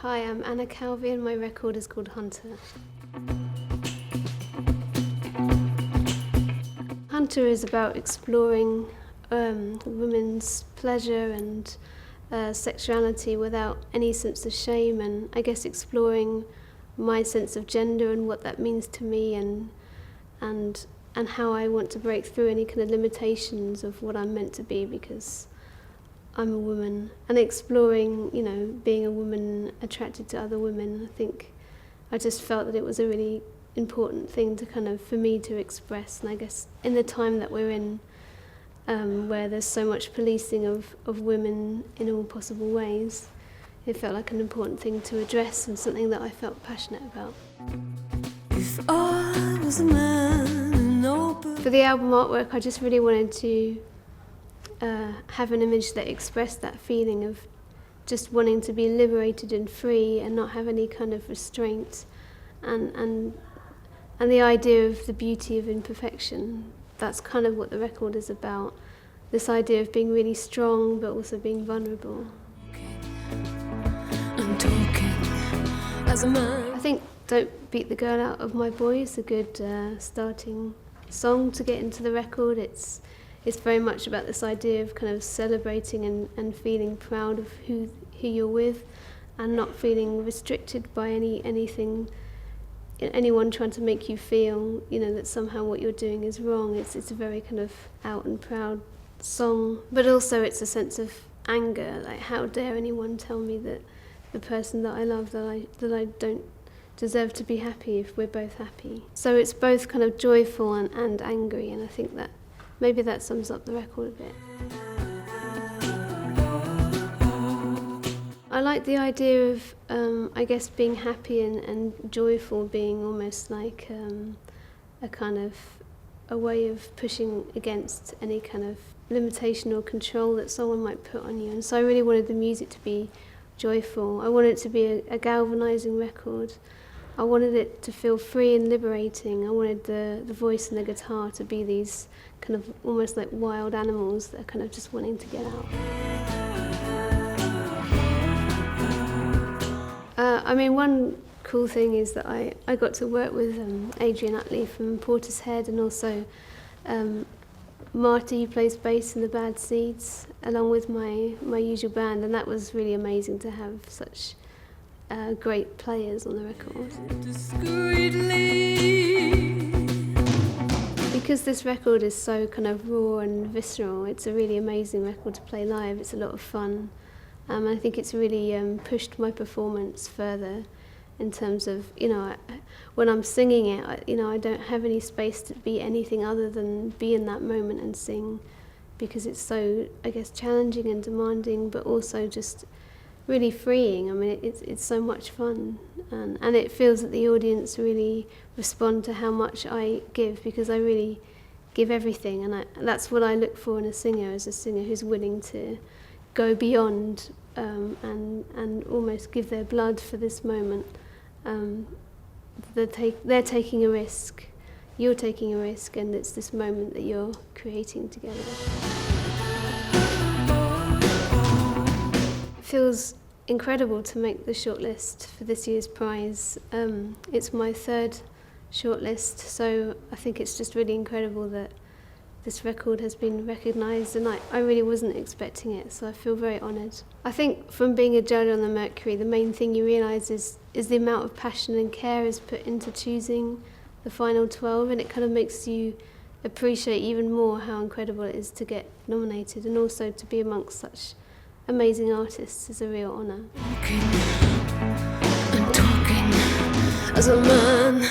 Hi, I'm Anna Calvi and my record is called Hunter. Hunter is about exploring women's pleasure and sexuality without any sense of shame, and I guess exploring my sense of gender and what that means to me, and how I want to break through any kind of limitations of what I'm meant to be because I'm a woman, and exploring, being a woman attracted to other women. I just felt that it was a really important thing for me to express, and I guess in the time that we're in, where there's so much policing of women in all possible ways, it felt like an important thing to address and something that I felt passionate about. If I was a man, for the album artwork, I just really wanted to have an image that expressed that feeling of just wanting to be liberated and free and not have any kind of restraint, and the idea of the beauty of imperfection. That's kind of what the record is about, this idea of being really strong but also being vulnerable. I'm talking as a man. I think Don't Beat the Girl Out of My Boy is a good starting song to get into the record. It's very much about this idea of kind of celebrating and feeling proud of who you're with, and not feeling restricted by anyone trying to make you feel, that somehow what you're doing is wrong. It's a very kind of out and proud song, but also it's a sense of anger, like how dare anyone tell me that the person that I love, that I don't deserve to be happy if we're both happy. So it's both kind of joyful and angry, and I think that maybe that sums up the record a bit. I like the idea of, I guess, being happy and joyful being almost like a kind of a way of pushing against any kind of limitation or control that someone might put on you. And so I really wanted the music to be joyful. I wanted it to be a galvanizing record. I wanted it to feel free and liberating. I wanted the voice and the guitar to be these kind of almost like wild animals that are kind of just wanting to get out. One cool thing is that I got to work with Adrian Utley from Portishead, and also Marty, who plays bass in the Bad Seeds, along with my usual band, and that was really amazing to have such great players on the record. Because this record is so kind of raw and visceral, it's a really amazing record to play live. It's a lot of fun. I think it's really pushed my performance further in terms of, when I'm singing it, I don't have any space to be anything other than be in that moment and sing, because it's so, I guess, challenging and demanding, but also just really freeing. It's so much fun, and it feels that the audience really respond to how much I give, because I really give everything, and that's what I look for in a singer, as a singer who's willing to go beyond and almost give their blood for this moment. They're taking a risk, you're taking a risk, and it's this moment that you're creating together. It feels incredible to make the shortlist for this year's prize. It's my third shortlist, so I think it's just really incredible that this record has been recognised, and I really wasn't expecting it, so I feel very honoured. I think from being a judge on the Mercury, the main thing you realise is the amount of passion and care is put into choosing the final 12, and it kind of makes you appreciate even more how incredible it is to get nominated, and also to be amongst such amazing artists is a real honour. I'm talking as a man.